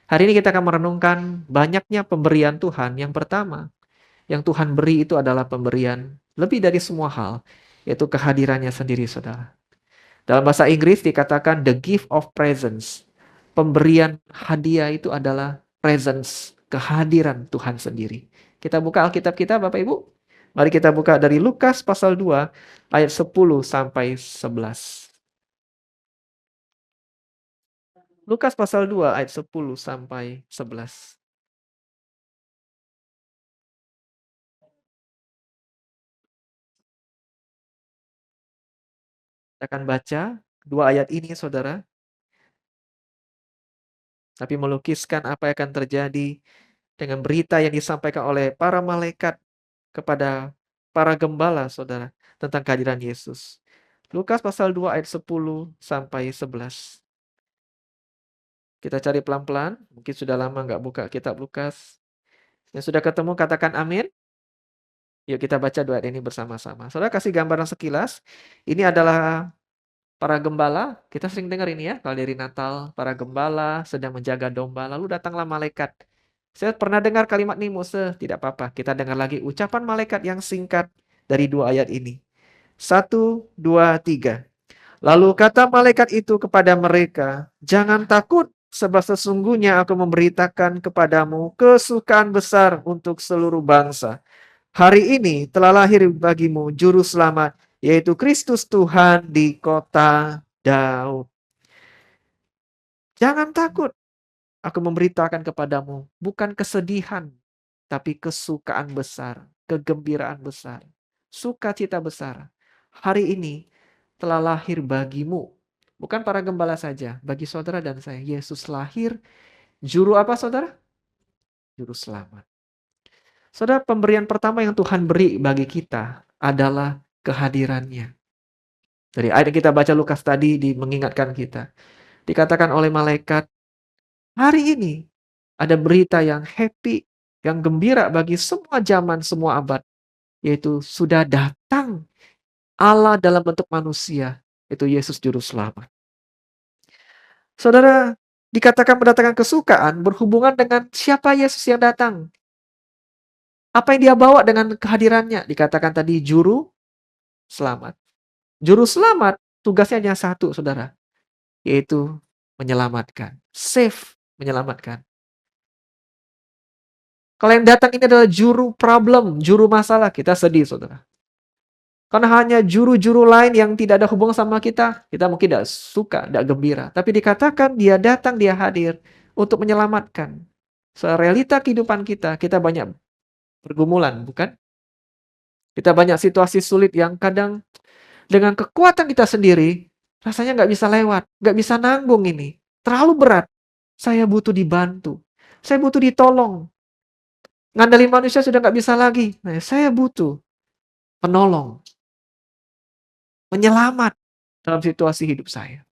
Hari ini kita akan merenungkan banyaknya pemberian Tuhan. Yang pertama, yang Tuhan beri itu adalah pemberian lebih dari semua hal, yaitu kehadirannya sendiri, saudara. Dalam bahasa Inggris dikatakan the gift of presence. Pemberian hadiah itu adalah presence, kehadiran Tuhan sendiri. Kita buka Alkitab kita, Bapak Ibu. Mari kita buka dari Lukas pasal 2 ayat 10 sampai 11. Lukas pasal 2 ayat 10 sampai 11. Kita akan baca dua ayat ini, saudara, tapi melukiskan apa yang akan terjadi dengan berita yang disampaikan oleh para malaikat kepada para gembala, saudara, tentang kehadiran Yesus. Lukas pasal 2 ayat 10 sampai 11. Kita cari pelan-pelan, mungkin sudah lama nggak buka kitab Lukas. Yang sudah ketemu katakan amin. Yuk kita baca dua ayat ini bersama-sama. Saudara kasih gambaran sekilas. Ini adalah para gembala. Kita sering dengar ini ya, kalau dari Natal, para gembala sedang menjaga domba, lalu datanglah malaikat. Saya pernah dengar kalimat ini, Mose, tidak apa-apa. Kita dengar lagi ucapan malaikat yang singkat dari dua ayat ini. 1, 2, 3. Lalu kata malaikat itu kepada mereka, "Jangan takut, sebab sesungguhnya aku memberitakan kepadamu kesukaan besar untuk seluruh bangsa. Hari ini telah lahir bagimu juru selamat, yaitu Kristus Tuhan di kota Daud. Jangan takut, aku memberitakan kepadamu bukan kesedihan, tapi kesukaan besar, kegembiraan besar, sukacita besar. Hari ini telah lahir bagimu." Bukan para gembala saja, bagi saudara dan saya. Yesus lahir, juru apa saudara? Juru selamat. Saudara, pemberian pertama yang Tuhan beri bagi kita adalah kehadirannya. Dari ayat yang kita baca Lukas tadi mengingatkan kita. Dikatakan oleh malaikat, hari ini ada berita yang happy, yang gembira bagi semua zaman, semua abad. Yaitu sudah datang Allah dalam bentuk manusia. Itu Yesus Juru Selamat. Saudara, dikatakan mendatangkan kesukaan berhubungan dengan siapa Yesus yang datang. Apa yang dia bawa dengan kehadirannya? Dikatakan tadi Juru Selamat. Juru Selamat tugasnya hanya satu, saudara. Yaitu menyelamatkan. Save, menyelamatkan. Kalau yang datang ini adalah juru problem, juru masalah, kita sedih, saudara. Karena hanya juru-juru lain yang tidak ada hubungan sama kita mungkin tidak suka, tidak gembira. Tapi dikatakan dia datang, dia hadir untuk menyelamatkan. Realita kehidupan kita banyak pergumulan, bukan? Kita banyak situasi sulit yang kadang dengan kekuatan kita sendiri, rasanya nggak bisa lewat, nggak bisa nanggung ini. Terlalu berat. Saya butuh dibantu. Saya butuh ditolong. Ngandelin manusia sudah nggak bisa lagi. Nah, saya butuh penolong, penyelamat dalam situasi hidup saya.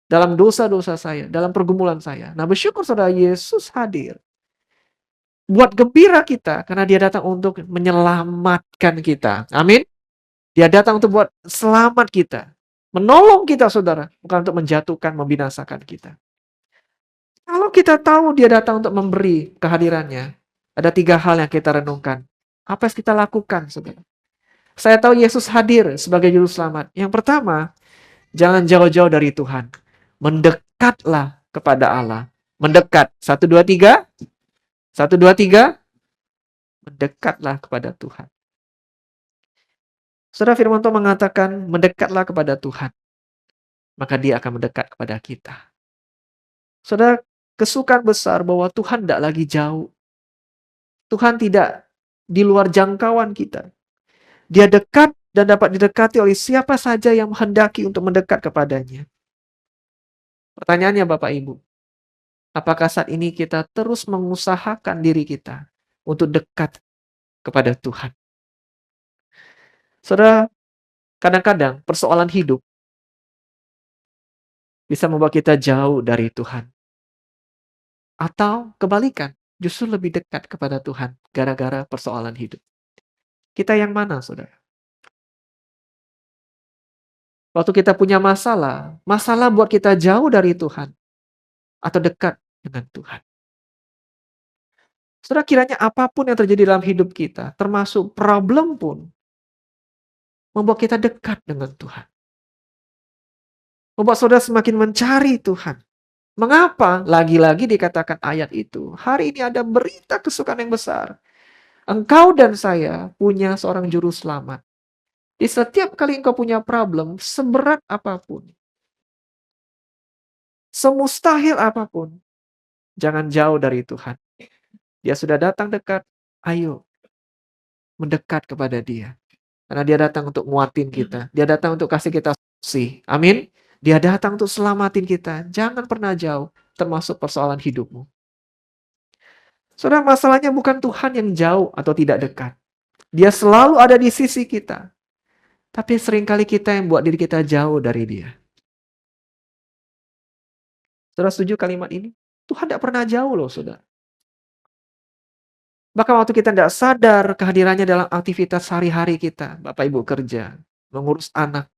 Dalam dosa-dosa saya, dalam pergumulan saya. Nah, bersyukur saudara, Yesus hadir. Buat gembira kita, karena dia datang untuk menyelamatkan kita. Amin. Dia datang untuk buat selamat kita. Menolong kita, saudara. Bukan untuk menjatuhkan, membinasakan kita. Kalau kita tahu dia datang untuk memberi kehadirannya, ada 3 hal yang kita renungkan. Apa yang kita lakukan, saudara? Saya tahu Yesus hadir sebagai juru selamat. Yang pertama, jangan jauh-jauh dari Tuhan. Mendekatlah kepada Allah. Mendekat. 1, 2, 3. 1, 2, 3. Mendekatlah kepada Tuhan. Saudara, firman Tuhan mengatakan, mendekatlah kepada Tuhan. Maka dia akan mendekat kepada kita. Saudara, kesukaan besar bahwa Tuhan tidak lagi jauh. Tuhan tidak di luar jangkauan kita. Dia dekat dan dapat didekati oleh siapa saja yang menghendaki untuk mendekat kepadanya. Pertanyaannya Bapak Ibu, apakah saat ini kita terus mengusahakan diri kita untuk dekat kepada Tuhan? Saudara, kadang-kadang persoalan hidup bisa membawa kita jauh dari Tuhan. Atau kebalikan, justru lebih dekat kepada Tuhan gara-gara persoalan hidup. Kita yang mana, saudara? Waktu kita punya masalah buat kita jauh dari Tuhan atau dekat dengan Tuhan. Saudara, kiranya apapun yang terjadi dalam hidup kita, termasuk problem pun, membuat kita dekat dengan Tuhan. Membuat saudara semakin mencari Tuhan. Mengapa? Lagi-lagi dikatakan ayat itu, hari ini ada berita kesukaan yang besar. Engkau dan saya punya seorang juru selamat. Di setiap kali engkau punya problem, seberat apapun, semustahil apapun, jangan jauh dari Tuhan. Dia sudah datang dekat, ayo mendekat kepada Dia. Karena Dia datang untuk nguatin kita. Dia datang untuk kasih kita solusi. Amin. Dia datang untuk selamatin kita. Jangan pernah jauh, termasuk persoalan hidupmu. Saudara, masalahnya bukan Tuhan yang jauh atau tidak dekat. Dia selalu ada di sisi kita. Tapi seringkali kita yang buat diri kita jauh dari Dia. Saudara setuju kalimat ini? Tuhan tidak pernah jauh loh, saudara. Bahkan waktu kita tidak sadar kehadirannya dalam aktivitas sehari-hari kita. Bapak Ibu kerja, mengurus anak,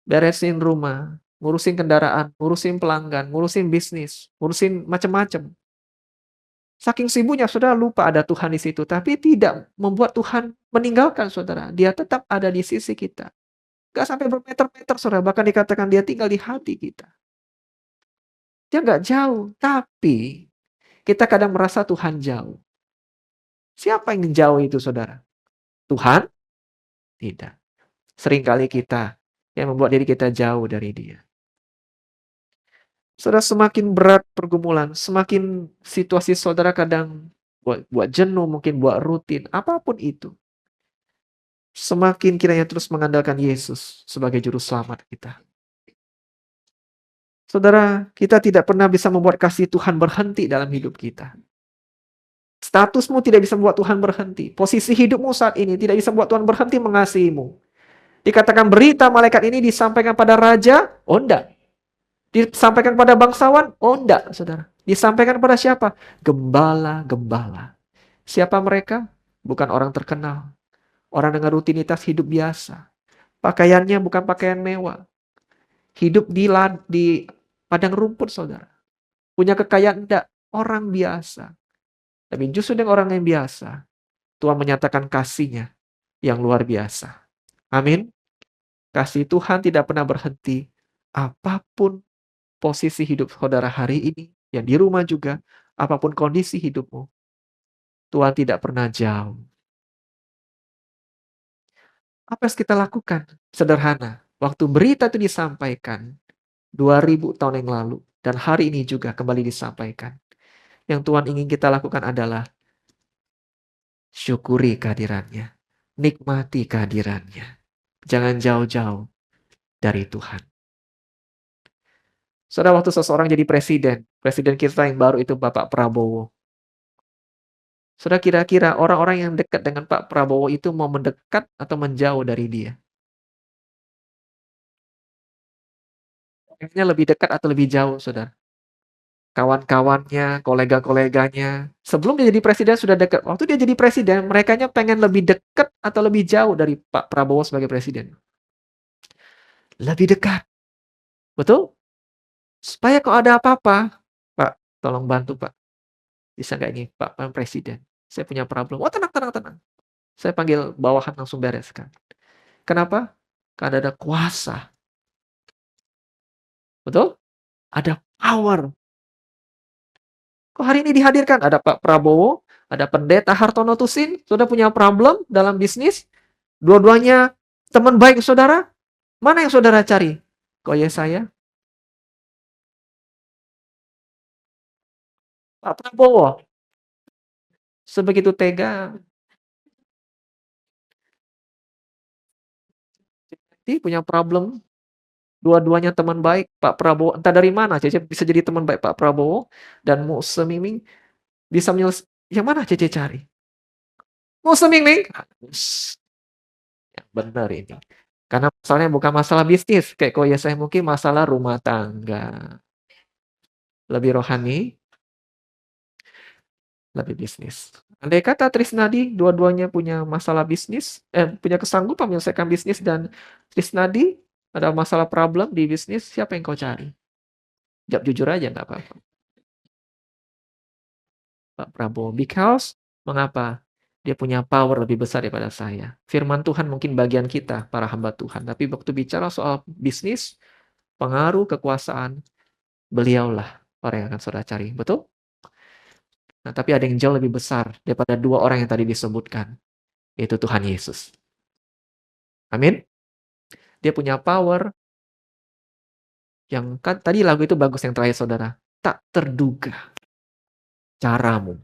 beresin rumah, ngurusin kendaraan, ngurusin pelanggan, ngurusin bisnis, ngurusin macam-macam. Saking sibuknya saudara lupa ada Tuhan di situ, tapi tidak membuat Tuhan meninggalkan saudara. Dia tetap ada di sisi kita. Gak sampai bermeter-meter saudara, bahkan dikatakan dia tinggal di hati kita. Dia gak jauh, tapi kita kadang merasa Tuhan jauh. Siapa yang jauh itu saudara? Tuhan? Tidak. Seringkali kita yang membuat diri kita jauh dari Dia. Saudara, semakin berat pergumulan, semakin situasi saudara kadang buat jenuh, mungkin buat rutin, apapun itu. Semakin kiranya terus mengandalkan Yesus sebagai juru selamat kita. Saudara, kita tidak pernah bisa membuat kasih Tuhan berhenti dalam hidup kita. Statusmu tidak bisa membuat Tuhan berhenti. Posisi hidupmu saat ini tidak bisa membuat Tuhan berhenti mengasihimu. Dikatakan berita malaikat ini disampaikan pada raja, oh enggak. Disampaikan pada bangsawan, oh enggak, saudara. Disampaikan pada siapa? Gembala-gembala. Siapa mereka? Bukan orang terkenal. Orang dengan rutinitas hidup biasa. Pakaiannya bukan pakaian mewah. Hidup di padang rumput, saudara. Punya kekayaan enggak? Orang biasa. Tapi justru dengan orang yang biasa, Tuhan menyatakan kasih-Nya yang luar biasa. Amin. Kasih Tuhan tidak pernah berhenti. Apapun posisi hidup saudara hari ini, yang di rumah juga, apapun kondisi hidupmu, Tuhan tidak pernah jauh. Apa yang kita lakukan? Sederhana. Waktu berita itu disampaikan 2000 tahun yang lalu dan hari ini juga kembali disampaikan. Yang Tuhan ingin kita lakukan adalah syukuri kehadirannya. Nikmati kehadirannya. Jangan jauh-jauh dari Tuhan. Saudara, waktu seseorang jadi presiden kita yang baru itu Bapak Prabowo. Saudara, kira-kira orang-orang yang dekat dengan Pak Prabowo itu mau mendekat atau menjauh dari dia? Kayaknya lebih dekat atau lebih jauh, saudara? Kawan-kawannya, kolega-koleganya, sebelum dia jadi presiden sudah dekat. Waktu dia jadi presiden, merekanya pengen lebih dekat atau lebih jauh dari Pak Prabowo sebagai presiden? Lebih dekat, betul? Supaya kalau ada apa-apa, Pak, tolong bantu Pak. Bisa nggak ini Pak Presiden? Saya punya problem. Oh tenang, tenang, tenang. Saya panggil bawahan langsung bereskan. Kenapa? Karena ada kuasa. Betul? Ada power. Kok hari ini dihadirkan? Ada Pak Prabowo, ada Pendeta Hartono Tusin, sudah punya problem dalam bisnis. Dua-duanya teman baik saudara. Mana yang saudara cari? Kok ya saya? Pak Prabowo. Sebegitu tega. Jadi punya problem. Dua-duanya teman baik Pak Prabowo. Entah dari mana Cece bisa jadi teman baik Pak Prabowo dan Muse Miming bisa yang mana Cece cari? Muse Miming? Yang benar ini. Karena masalahnya bukan masalah bisnis, kayak kok ya saya mungkin masalah rumah tangga. Lebih rohani, lebih bisnis. Andai kata Trisnadi dua-duanya punya masalah bisnis, punya kesanggupan menyelesaikan bisnis dan Trisnadi ada masalah problem di bisnis, siapa yang kau cari? Jawab jujur aja nggak apa-apa. Pak Prabowo. Because mengapa? Dia punya power lebih besar daripada saya. Firman Tuhan mungkin bagian kita, para hamba Tuhan. Tapi waktu bicara soal bisnis, pengaruh, kekuasaan, beliaulah orang yang akan saudara cari. Betul? Nah, tapi ada yang jauh lebih besar daripada dua orang yang tadi disebutkan, yaitu Tuhan Yesus. Amin. Dia punya power yang kan tadi lagu itu bagus yang terakhir saudara. Tak terduga caramu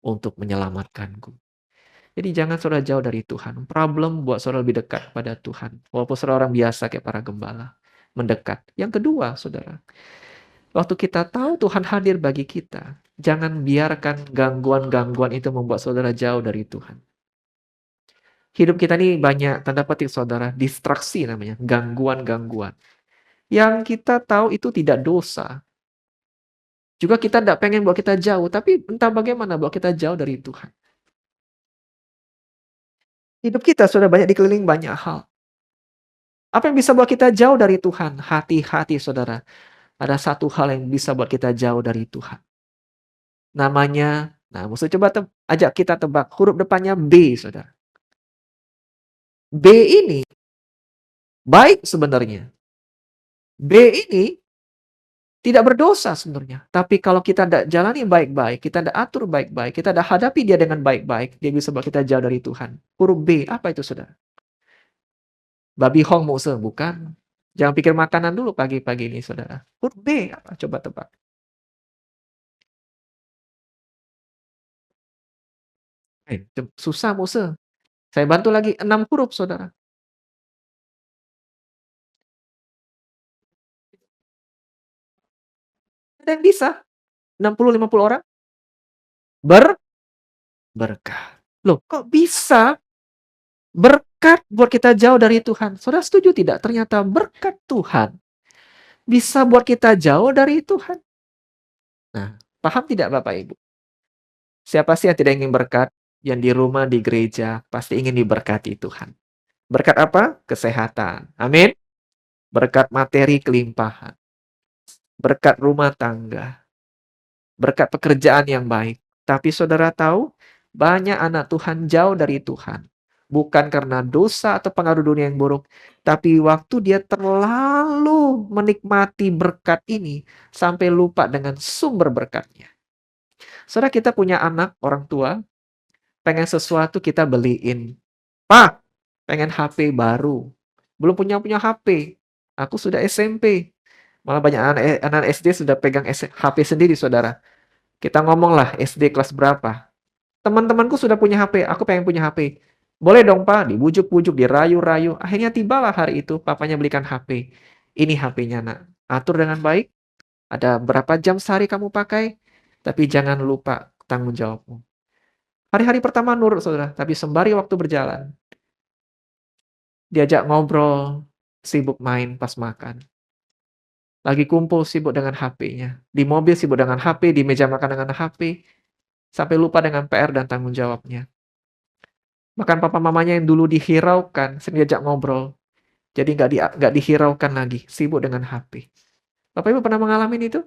untuk menyelamatkanku. Jadi jangan saudara jauh dari Tuhan. Problem buat saudara lebih dekat pada Tuhan. Walaupun saudara orang biasa kayak para gembala. Mendekat. Yang kedua, saudara. Waktu kita tahu Tuhan hadir bagi kita, jangan biarkan gangguan-gangguan itu membuat saudara jauh dari Tuhan. Hidup kita ini banyak, tanda petik saudara, distraksi namanya, gangguan-gangguan. Yang kita tahu itu tidak dosa. Juga kita tidak pengen buat kita jauh, tapi entah bagaimana buat kita jauh dari Tuhan. Hidup kita sudah banyak dikelilingi banyak hal. Apa yang bisa buat kita jauh dari Tuhan? Hati-hati saudara. Ada satu hal yang bisa buat kita jauh dari Tuhan. Namanya, nah musuh coba ajak kita tebak. Huruf depannya B, saudara. B ini baik sebenarnya. B ini tidak berdosa sebenarnya. Tapi kalau kita tidak jalani baik-baik, kita tidak atur baik-baik, kita tidak hadapi dia dengan baik-baik, dia bisa buat kita jauh dari Tuhan. Huruf B, apa itu saudara? Babi hong musuh, bukan. Jangan pikir makanan dulu pagi-pagi ini saudara. Huruf B, apa? Coba tebak. Susah musuh. Saya bantu lagi 6 huruf saudara. Ada yang bisa? 60-50 orang? Berkah. Loh, kok bisa berkat buat kita jauh dari Tuhan? Saudara setuju tidak? Ternyata berkat Tuhan bisa buat kita jauh dari Tuhan. Nah, paham tidak Bapak Ibu? Siapa sih yang tidak ingin berkat? Yang di rumah, di gereja, pasti ingin diberkati Tuhan. Berkat apa? Kesehatan. Amin. Berkat materi kelimpahan. Berkat rumah tangga. Berkat pekerjaan yang baik. Tapi saudara tahu, banyak anak Tuhan jauh dari Tuhan. Bukan karena dosa atau pengaruh dunia yang buruk, tapi waktu dia terlalu menikmati berkat ini, sampai lupa dengan sumber berkatnya. Saudara kita punya anak, orang tua, pengen sesuatu kita beliin. Pak, pengen HP baru. Belum punya HP. Aku sudah SMP. Malah banyak anak SD sudah pegang HP sendiri, saudara. Kita ngomong lah SD kelas berapa. Teman-temanku sudah punya HP, aku pengen punya HP. Boleh dong Pak, dibujuk-bujuk, dirayu-rayu. Akhirnya tibalah hari itu, papanya belikan HP. Ini HP-nya nak. Atur dengan baik, ada berapa jam sehari kamu pakai, tapi jangan lupa tanggung jawabmu. Hari-hari pertama nurut saudara, tapi sembari waktu berjalan, diajak ngobrol, sibuk main pas makan. Lagi kumpul sibuk dengan HP-nya. Di mobil sibuk dengan HP, di meja makan dengan HP. Sampai lupa dengan PR dan tanggung jawabnya. Bahkan papa mamanya yang dulu dihiraukan, sering diajak ngobrol. Jadi nggak dihiraukan lagi, sibuk dengan HP. Bapak Ibu pernah mengalami itu?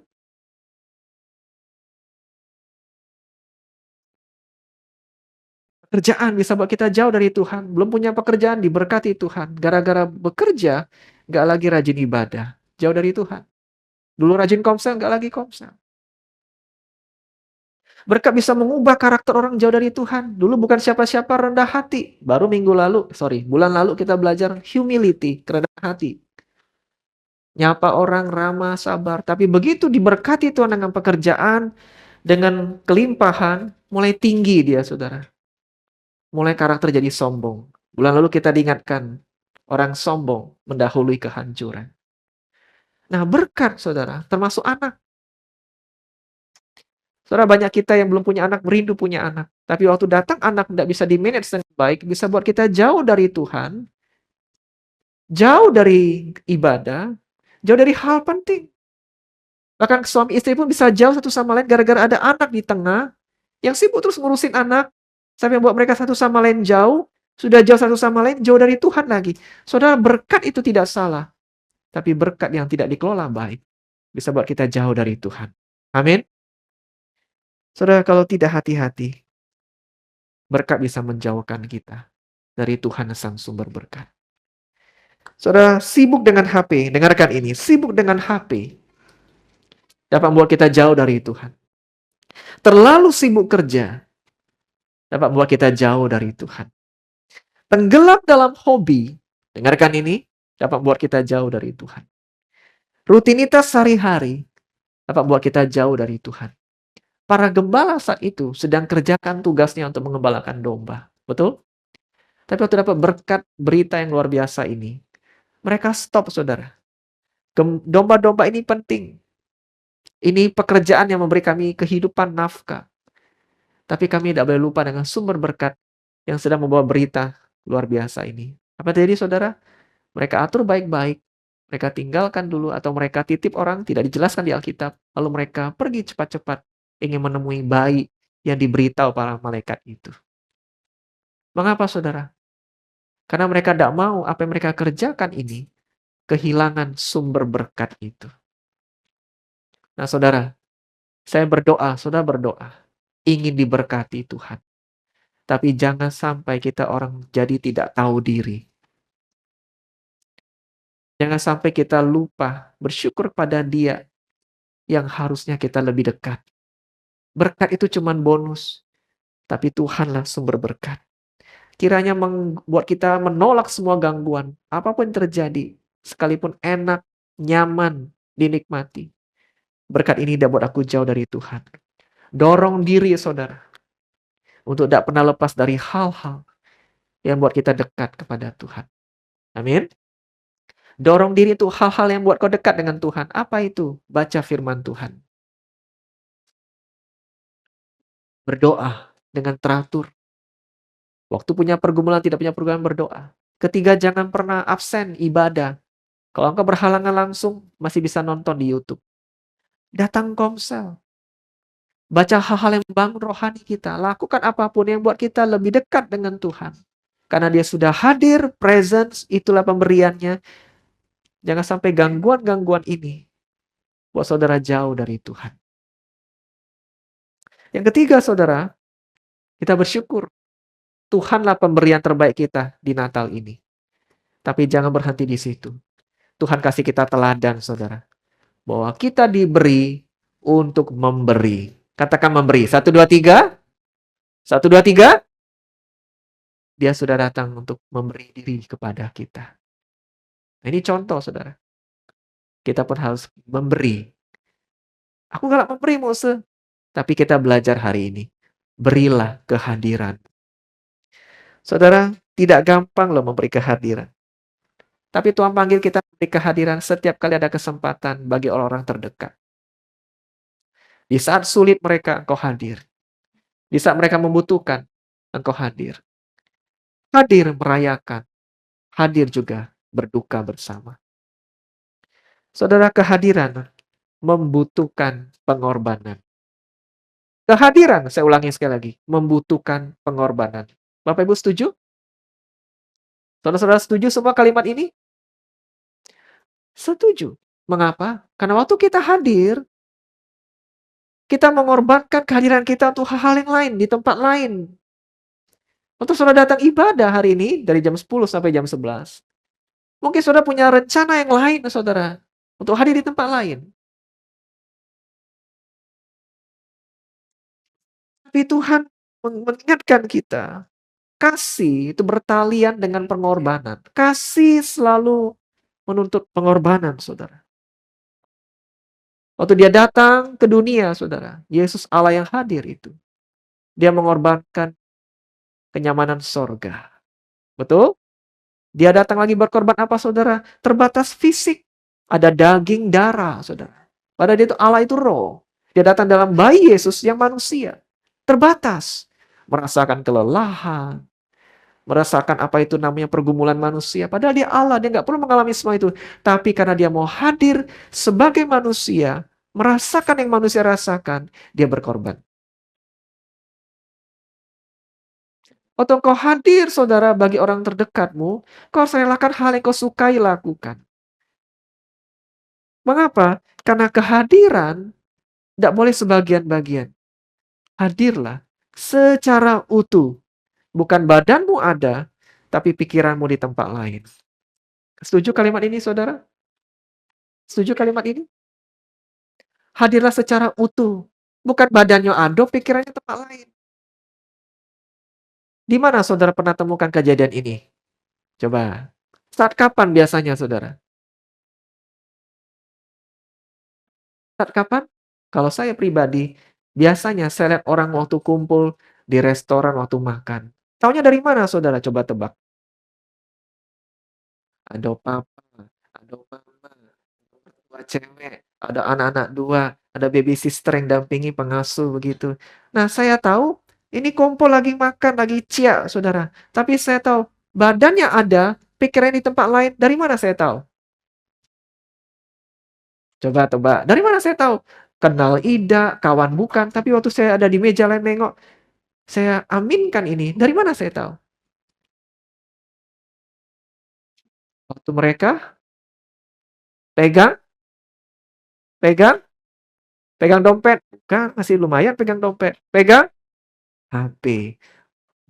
Pekerjaan bisa buat kita jauh dari Tuhan. Belum punya pekerjaan, diberkati Tuhan. Gara-gara bekerja, nggak lagi rajin ibadah. Jauh dari Tuhan. Dulu rajin komsel, nggak lagi komsel. Berkat bisa mengubah karakter orang jauh dari Tuhan. Dulu bukan siapa-siapa, rendah hati. Baru bulan lalu kita belajar humility, kerendahan hati. Nyapa orang, ramah, sabar. Tapi begitu diberkati Tuhan dengan pekerjaan, dengan kelimpahan, mulai tinggi dia, saudara. Mulai karakter jadi sombong. Bulan lalu kita diingatkan, orang sombong mendahului kehancuran. Nah, berkat, saudara, termasuk anak. Saudara, banyak kita yang belum punya anak, merindu punya anak. Tapi waktu datang anak tidak bisa di-manage dengan baik, bisa buat kita jauh dari Tuhan, jauh dari ibadah, jauh dari hal penting. Bahkan suami istri pun bisa jauh satu sama lain gara-gara ada anak di tengah, yang sibuk terus ngurusin anak, sampai buat mereka satu sama lain jauh, sudah jauh satu sama lain, jauh dari Tuhan lagi. Saudara, berkat itu tidak salah. Tapi berkat yang tidak dikelola baik, bisa buat kita jauh dari Tuhan. Amin. Saudara, kalau tidak hati-hati, berkat bisa menjauhkan kita dari Tuhan sang sumber berkat. Saudara, sibuk dengan HP, dengarkan ini, sibuk dengan HP dapat membuat kita jauh dari Tuhan. Terlalu sibuk kerja dapat membuat kita jauh dari Tuhan. Tenggelam dalam hobi, dengarkan ini, dapat membuat kita jauh dari Tuhan. Rutinitas sehari-hari dapat membuat kita jauh dari Tuhan. Para gembala saat itu sedang kerjakan tugasnya untuk mengembalakan domba. Betul? Tapi waktu dapat berkat berita yang luar biasa ini, mereka stop, saudara. Domba-domba ini penting. Ini pekerjaan yang memberi kami kehidupan nafkah. Tapi kami tidak boleh lupa dengan sumber berkat yang sedang membawa berita luar biasa ini. Apa terjadi, saudara? Mereka atur baik-baik. Mereka tinggalkan dulu atau mereka titip orang, tidak dijelaskan di Alkitab. Lalu mereka pergi cepat-cepat ingin menemui bayi yang diberitahu para malaikat itu. Mengapa, saudara? Karena mereka tidak mau apa yang mereka kerjakan ini kehilangan sumber berkat itu. Nah, saudara, saya berdoa, saudara berdoa, ingin diberkati Tuhan. Tapi jangan sampai kita orang jadi tidak tahu diri. Jangan sampai kita lupa bersyukur pada Dia yang harusnya kita lebih dekat. Berkat itu cuma bonus, tapi Tuhanlah sumber berkat. Kiranya membuat kita menolak semua gangguan, apapun yang terjadi, sekalipun enak, nyaman, dinikmati. Berkat ini tidak buat aku jauh dari Tuhan. Dorong diri, saudara, untuk tidak pernah lepas dari hal-hal yang buat kita dekat kepada Tuhan. Amin. Dorong diri untuk hal-hal yang buat kau dekat dengan Tuhan. Apa itu? Baca firman Tuhan. Berdoa dengan teratur. Waktu punya pergumulan, tidak punya pergumulan, berdoa. Ketiga, jangan pernah absen ibadah. Kalau engkau berhalangan langsung, masih bisa nonton di YouTube. Datang komsel. Baca hal-hal yang membangun rohani kita. Lakukan apapun yang buat kita lebih dekat dengan Tuhan. Karena Dia sudah hadir, presence, itulah pemberiannya. Jangan sampai gangguan-gangguan ini buat saudara jauh dari Tuhan. Yang ketiga, saudara, kita bersyukur. Tuhanlah pemberian terbaik kita di Natal ini. Tapi jangan berhenti di situ. Tuhan kasih kita teladan, saudara. Bahwa kita diberi untuk memberi. Katakan memberi. 1, 2, 3. 1, 2, 3. Dia sudah datang untuk memberi diri kepada kita. Nah, ini contoh, saudara. Kita pun harus memberi. Aku galak memberi, Mose. Tapi kita belajar hari ini. Berilah kehadiran. Saudara, tidak gampang loh memberi kehadiran. Tapi Tuhan panggil kita memberi kehadiran setiap kali ada kesempatan bagi orang-orang terdekat. Di saat sulit mereka, Engkau hadir. Di saat mereka membutuhkan, Engkau hadir. Hadir merayakan. Hadir juga berduka bersama. Saudara, kehadiran membutuhkan pengorbanan. Kehadiran, saya ulangi sekali lagi, membutuhkan pengorbanan. Bapak Ibu setuju? Saudara-saudara setuju semua kalimat ini? Setuju. Mengapa? Karena waktu kita hadir, kita mengorbankan kehadiran kita untuk hal-hal yang lain, di tempat lain. Waktu saudara datang ibadah hari ini, dari jam 10 sampai jam 11. Mungkin saudara punya rencana yang lain, saudara, untuk hadir di tempat lain. Tapi Tuhan mengingatkan kita, kasih itu bertalian dengan pengorbanan. Kasih selalu menuntut pengorbanan, saudara. Waktu Dia datang ke dunia, saudara, Yesus Allah yang hadir itu, Dia mengorbankan kenyamanan sorga. Betul? Dia datang lagi berkorban apa, saudara? Terbatas fisik. Ada daging, darah, saudara. Padahal Dia itu Allah, itu roh. Dia datang dalam bayi Yesus yang manusia. Terbatas. Merasakan kelelahan. Merasakan apa itu namanya pergumulan manusia. Padahal Dia Allah, Dia nggak perlu mengalami semua itu. Tapi karena Dia mau hadir sebagai manusia, merasakan yang manusia rasakan, Dia berkorban. Waktu engkau hadir, saudara, bagi orang terdekatmu, kau harus relakan hal yang kau sukai lakukan. Mengapa? Karena kehadiran tidak boleh sebagian-bagian. Hadirlah secara utuh. Bukan badanmu ada, tapi pikiranmu di tempat lain. Setuju kalimat ini, saudara? Setuju kalimat ini? Hadirlah secara utuh. Bukan badannya ada, pikirannya tempat lain. Di mana saudara pernah temukan kejadian ini? Coba. Saat kapan biasanya, saudara? Saat kapan? Kalau saya pribadi, biasanya saya lihat orang waktu kumpul di restoran waktu makan. Taunya dari mana, saudara? Coba tebak. Ada papa, ada mama, dua cewek, ada anak-anak dua, ada baby sister yang dampingi pengasuh begitu. Nah, saya tahu ini kumpul lagi makan, lagi cia, saudara. Tapi saya tahu badannya ada, pikirannya di tempat lain. Dari mana saya tahu? Coba tebak. Dari mana saya tahu? Kenal Ida, kawan bukan. Tapi waktu saya ada di meja lain nengok, saya aminkan ini. Dari mana saya tahu? Waktu mereka pegang, pegang, pegang dompet. Kan masih lumayan pegang dompet. Pegang HP.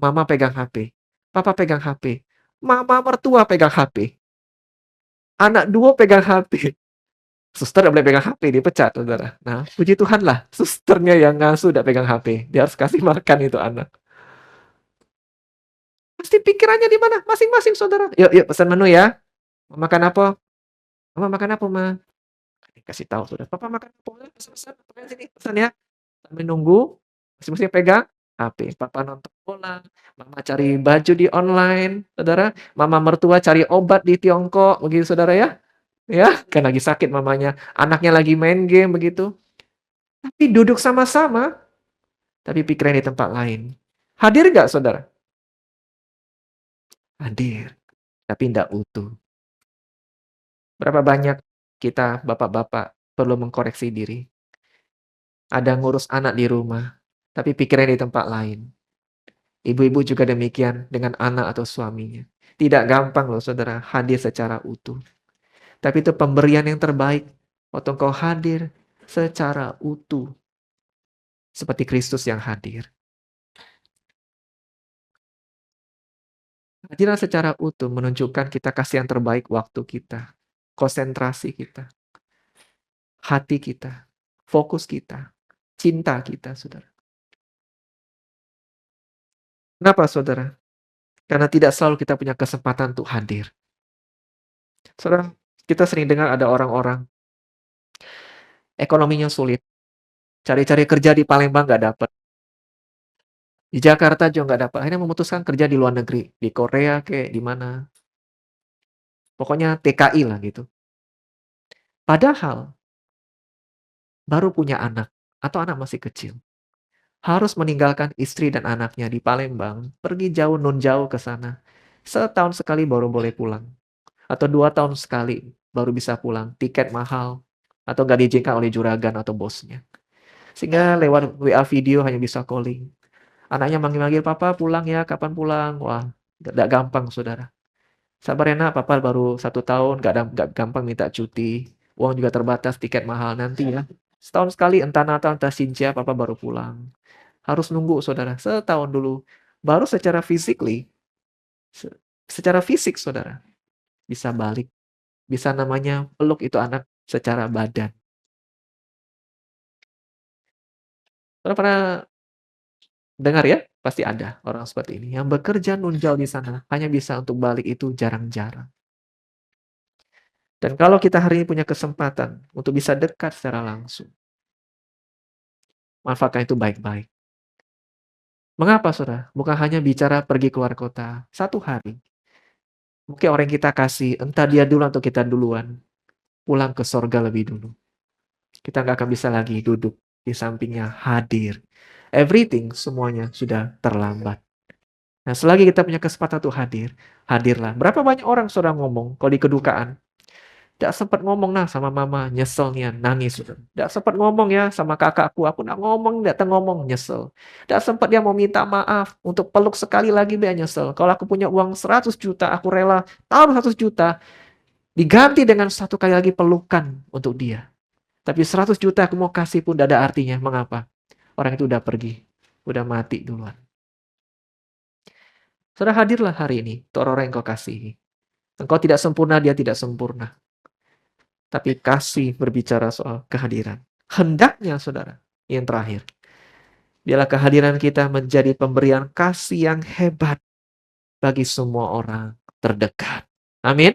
Mama pegang HP. Papa pegang HP. Mama mertua pegang HP. Anak dua pegang HP. Suster nggak boleh pegang HP, dipecat, saudara. Nah, puji Tuhan lah, susternya yang ngasuh udah pegang HP. Dia harus kasih makan itu anak. Pasti pikirannya di mana? Masing-masing, saudara. Yuk, yuk, pesan menu ya. Mau makan apa? Mama makan apa, Ma? Kasih tahu, saudara. Papa makan apa? Pesan, pesan, sini, pesan ya. Sambil nunggu, masing-masing pegang HP. Papa nonton bola, mama cari baju di online, saudara. Mama mertua cari obat di Tiongkok, begitu, saudara ya. Ya, kan lagi sakit mamanya. Anaknya lagi main game, begitu. Tapi duduk sama-sama, tapi pikiran di tempat lain. Hadir nggak, saudara? Hadir, tapi tidak utuh. Berapa banyak kita, bapak-bapak, perlu mengkoreksi diri. Ada ngurus anak di rumah, tapi pikirannya di tempat lain. Ibu-ibu juga demikian dengan anak atau suaminya. Tidak gampang loh, saudara, hadir secara utuh. Tapi itu pemberian yang terbaik. Waktu engkau hadir secara utuh. Seperti Kristus yang hadir. Hadirlah secara utuh menunjukkan kita kasih yang terbaik waktu kita. Konsentrasi kita. Hati kita. Fokus kita. Cinta kita, saudara. Kenapa, saudara? Karena tidak selalu kita punya kesempatan untuk hadir. Saudara, kita sering dengar ada orang-orang ekonominya sulit. Cari-cari kerja di Palembang nggak dapat. Di Jakarta juga nggak dapat. Akhirnya memutuskan kerja di luar negeri. Di Korea kayak di mana. Pokoknya TKI lah gitu. Padahal baru punya anak. Atau anak masih kecil. Harus meninggalkan istri dan anaknya di Palembang. Pergi jauh, nun jauh ke sana. Setahun sekali baru boleh pulang. Atau 2 tahun sekali baru bisa pulang. Tiket mahal. Atau nggak diizinkan oleh juragan atau bosnya. Sehingga lewat WA video hanya bisa calling. Anaknya manggil-manggil, "Papa pulang ya, kapan pulang?" Wah, nggak gampang, saudara. Sabar ya nak, papa baru 1 tahun, nggak gampang minta cuti. Uang juga terbatas, tiket mahal nanti ya. Setahun sekali, entah Natal, entah Xinjia, papa baru pulang. Harus nunggu, saudara, setahun dulu. Baru secara physically, secara fisik, saudara, bisa balik. Bisa namanya peluk itu anak secara badan. Saudara pernah dengar ya? Pasti ada orang seperti ini. Yang bekerja nun jauh di sana, hanya bisa untuk balik itu jarang-jarang. Dan kalau kita hari ini punya kesempatan untuk bisa dekat secara langsung, manfaatkan itu baik-baik. Mengapa, saudara? Bukan hanya bicara pergi keluar kota, 1 hari. Mungkin orang yang kita kasih, entah dia duluan atau kita duluan, pulang ke sorga lebih dulu. Kita nggak akan bisa lagi duduk di sampingnya, hadir. Everything, semuanya sudah terlambat. Nah, selagi kita punya kesempatan untuk hadir, hadirlah. Berapa banyak orang saudara ngomong, kalau di kedukaan, nggak sempat ngomong nah sama mama, nyesel nih, nangis. Nggak sempat ngomong ya sama kakakku, aku nggak ngomong, nggak ngomong, nyesel. Nggak sempat dia mau minta maaf, untuk peluk sekali lagi dia nyesel. Kalau aku punya uang 100 juta, aku rela taruh 100 juta, diganti dengan 1 kali lagi pelukan untuk dia. Tapi 100 juta aku mau kasih pun tidak ada artinya. Mengapa? Orang itu udah pergi. udah mati duluan. Saudara, hadirlah hari ini untuk orang-orang yang kau kasihi. Engkau tidak sempurna, dia tidak sempurna. Tapi kasih berbicara soal kehadiran. Hendaknya, saudara, yang terakhir, biarlah kehadiran kita menjadi pemberian kasih yang hebat bagi semua orang terdekat. Amin.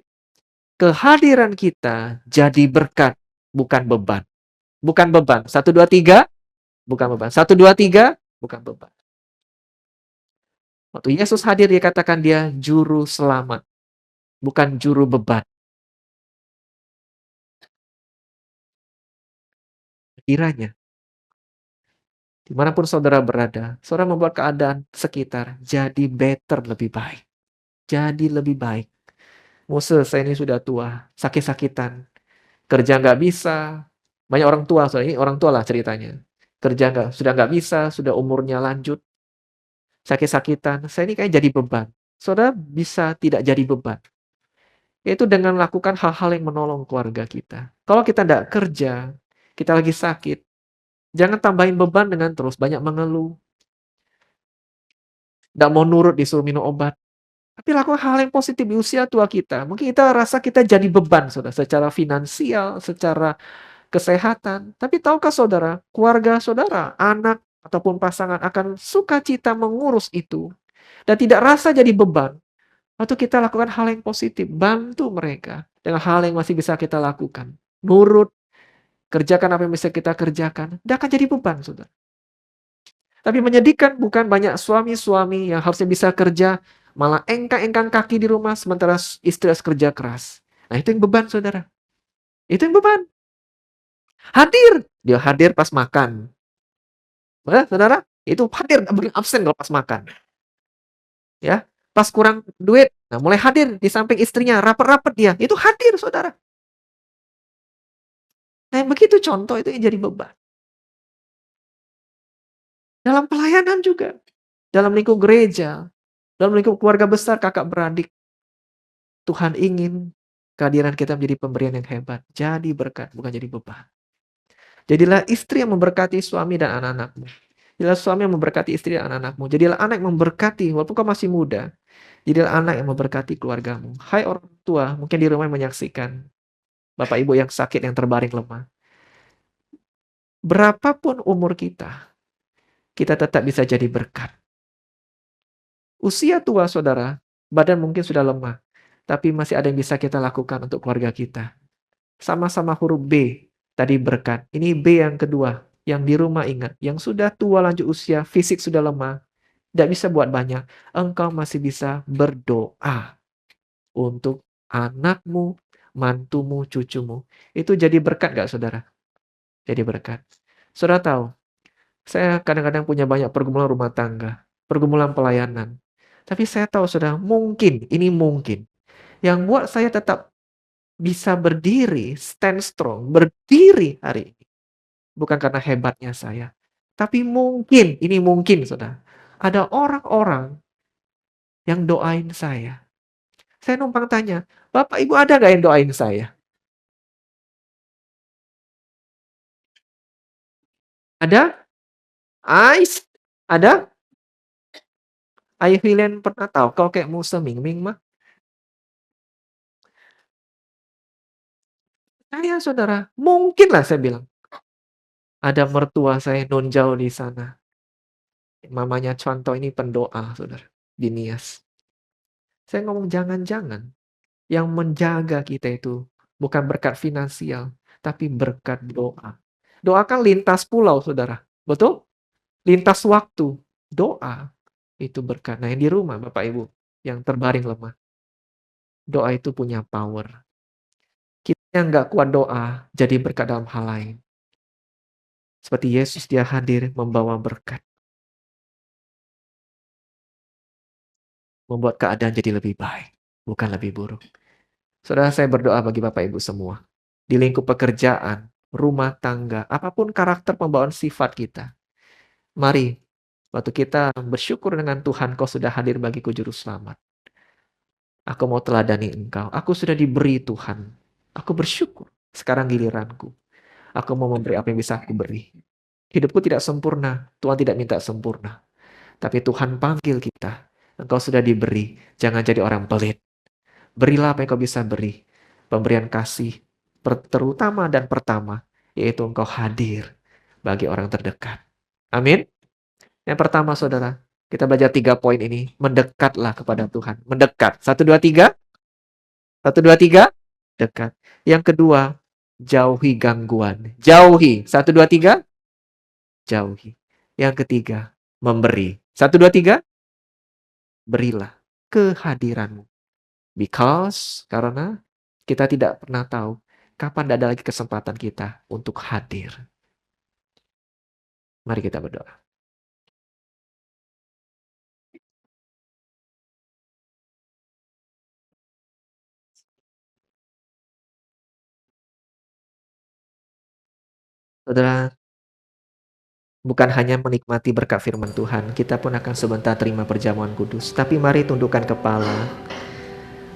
Kehadiran kita jadi berkat, bukan beban. Bukan beban. 1, 2, 3, bukan beban. 1, 2, 3, bukan beban. Waktu Yesus hadir, dia katakan dia juru selamat, bukan juru beban. Kiranya, dimanapun saudara berada, saudara membuat keadaan sekitar jadi better, lebih baik. Jadi lebih baik. Mose, saya ini sudah tua, sakit-sakitan, kerja nggak bisa. Banyak orang tua, saudara, ini orang tua lah ceritanya. Kerja sudah nggak bisa, sudah umurnya lanjut, sakit-sakitan. Saya ini kayak jadi beban. Saudara bisa tidak jadi beban. Yaitu dengan melakukan hal-hal yang menolong keluarga kita. Kalau kita tidak kerja, kita lagi sakit, jangan tambahin beban dengan terus banyak mengeluh. Tidak mau nurut disuruh minum obat. Tapi lakukan hal yang positif di usia tua kita. Mungkin kita rasa kita jadi beban, saudara, secara finansial, secara kesehatan. Tapi tahukah saudara, keluarga saudara, anak ataupun pasangan akan sukacita mengurus itu dan tidak rasa jadi beban. Atau kita lakukan hal yang positif, bantu mereka dengan hal yang masih bisa kita lakukan. Nurut, kerjakan apa yang bisa kita kerjakan. Tidak akan jadi beban, saudara. Tapi menyedihkan bukan banyak suami-suami yang harusnya bisa kerja, malah engkang-engkang kaki di rumah sementara istri harus kerja keras. Nah, itu yang beban, saudara. Itu yang beban. Hadir. Dia hadir pas makan. Saudara, itu hadir, nggak boleh absen kalau pas makan. Ya, pas kurang duit, nah mulai hadir di samping istrinya, rapet-rapet dia. Itu hadir, saudara. Nah, yang begitu contoh itu yang jadi beban. Dalam pelayanan juga. Dalam lingkup gereja, dalam lingkup keluarga besar, kakak beradik. Tuhan ingin kehadiran kita menjadi pemberian yang hebat. Jadi berkat, bukan jadi beban. Jadilah istri yang memberkati suami dan anak-anakmu. Jadilah suami yang memberkati istri dan anak-anakmu. Jadilah anak yang memberkati, walaupun kau masih muda. Jadilah anak yang memberkati keluargamu. Hai orang tua, mungkin di rumah yang menyaksikan. Bapak ibu yang sakit, yang terbaring lemah. Berapapun umur kita tetap bisa jadi berkat. Usia tua saudara, badan mungkin sudah lemah. Tapi masih ada yang bisa kita lakukan untuk keluarga kita. Sama-sama huruf B, tadi berkat. Ini B yang kedua, yang di rumah ingat. Yang sudah tua lanjut usia, fisik sudah lemah, tidak bisa buat banyak. Engkau masih bisa berdoa untuk anakmu, mantumu, cucumu. Itu jadi berkat gak saudara? Jadi berkat. Saudara tahu, saya kadang-kadang punya banyak pergumulan rumah tangga, pergumulan pelayanan. Tapi saya tahu saudara, mungkin, ini mungkin. Yang buat saya tetap bisa berdiri, stand strong, berdiri hari ini. Bukan karena hebatnya saya. Tapi mungkin, ini mungkin saudara, ada orang-orang yang doain saya. Saya numpang tanya, Bapak Ibu ada nggak yang doain saya? Ada? Ais? Ada? Ayah William pernah tahu kalau kayak Musa Ming mah? Saya saudara, mungkin lah saya bilang. Ada mertua saya nonjau di sana. Mamanya contoh ini pendoa, saudara. Di Nias. Saya ngomong jangan-jangan yang menjaga kita itu bukan berkat finansial, tapi berkat doa. Doa kan lintas pulau, saudara. Betul? Lintas waktu. Doa itu berkat. Nah, yang di rumah, Bapak Ibu, yang terbaring lemah. Doa itu punya power. Kita yang nggak kuat doa, jadi berkat dalam hal lain. Seperti Yesus, dia hadir membawa berkat. Membuat keadaan jadi lebih baik, bukan lebih buruk. Saudara, saya berdoa bagi Bapak Ibu semua. Di lingkup pekerjaan, rumah tangga, apapun karakter pembawaan sifat kita. Mari, waktu kita bersyukur dengan Tuhan, kau sudah hadir bagiku juru selamat. Aku mau teladani engkau. Aku sudah diberi Tuhan. Aku bersyukur. Sekarang giliranku. Aku mau memberi apa yang bisa aku beri. Hidupku tidak sempurna, Tuhan tidak minta sempurna. Tapi Tuhan panggil kita. Engkau sudah diberi, jangan jadi orang pelit. Berilah apa yang kau bisa beri. Pemberian kasih, terutama dan pertama, yaitu engkau hadir bagi orang terdekat. Amin. Yang pertama, saudara, kita belajar 3 poin ini. Mendekatlah kepada Tuhan. Mendekat. 1, 2, 3. 1, 2, 3. Dekat. Yang kedua, jauhi gangguan. Jauhi. 1, 2, 3. Jauhi. Yang ketiga, memberi. 1, 2, 3. Berilah kehadiranmu. Karena kita tidak pernah tahu kapan ada lagi kesempatan kita untuk hadir. Mari kita berdoa. Saudara, bukan hanya menikmati berkat firman Tuhan, kita pun akan sebentar terima perjamuan kudus. Tapi mari tundukkan kepala.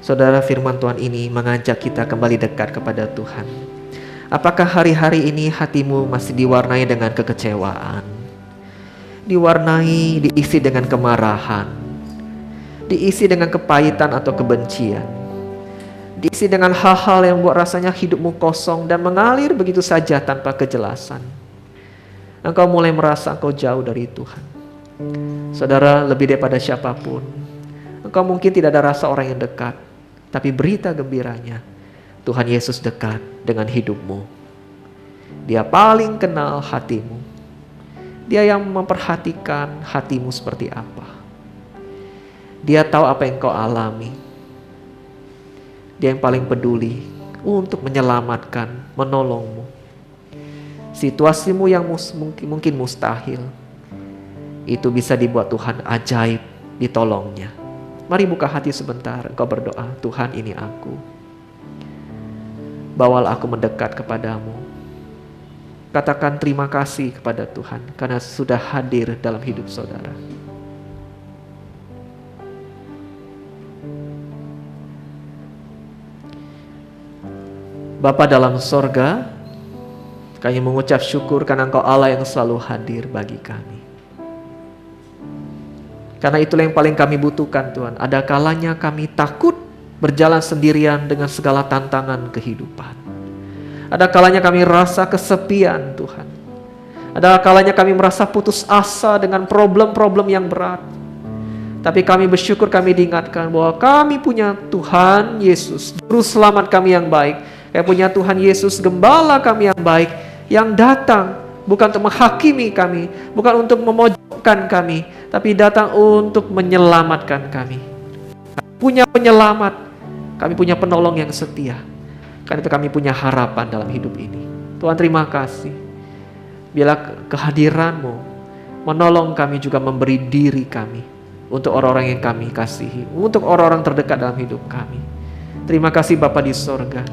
Saudara, firman Tuhan ini mengajak kita kembali dekat kepada Tuhan. Apakah hari-hari ini hatimu masih diwarnai dengan kekecewaan? Diisi dengan kemarahan, diisi dengan kepahitan atau kebencian, diisi dengan hal-hal yang membuat rasanya hidupmu kosong dan mengalir begitu saja tanpa kejelasan. Engkau mulai merasa engkau jauh dari Tuhan. Saudara, lebih daripada siapapun, engkau mungkin tidak ada rasa orang yang dekat, tapi berita gembiranya, Tuhan Yesus dekat dengan hidupmu. Dia paling kenal hatimu. Dia yang memperhatikan hatimu seperti apa. Dia tahu apa yang kau alami. Dia yang paling peduli untuk menyelamatkan, menolongmu. Situasimu yang mungkin mustahil, itu bisa dibuat Tuhan ajaib, ditolongnya. Mari buka hati sebentar, engkau berdoa, Tuhan ini aku. Bawalah aku mendekat kepadamu. Katakan terima kasih kepada Tuhan karena sudah hadir dalam hidup saudara. Bapa dalam sorga, kami mengucap syukur karena Engkau Allah yang selalu hadir bagi kami. Karena itulah yang paling kami butuhkan Tuhan. Ada kalanya kami takut berjalan sendirian dengan segala tantangan kehidupan. Ada kalanya kami rasa kesepian Tuhan. Ada kalanya kami merasa putus asa dengan problem-problem yang berat. Tapi kami bersyukur kami diingatkan bahwa kami punya Tuhan Yesus, Juru Selamat kami yang baik. Kami punya Tuhan Yesus, Gembala kami yang baik, yang datang bukan untuk menghakimi kami, bukan untuk memojokkan kami, tapi datang untuk menyelamatkan kami. Punya penyelamat, kami punya penolong yang setia. Karena itu kami punya harapan dalam hidup ini. Tuhan terima kasih. Bila kehadiran-Mu menolong kami juga memberi diri kami untuk orang-orang yang kami kasihi, untuk orang-orang terdekat dalam hidup kami. Terima kasih Bapa di sorga.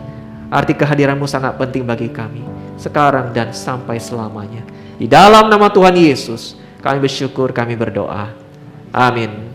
Arti kehadiran-Mu sangat penting bagi kami, sekarang dan sampai selamanya. Di dalam nama Tuhan Yesus, kami bersyukur, kami berdoa. Amin.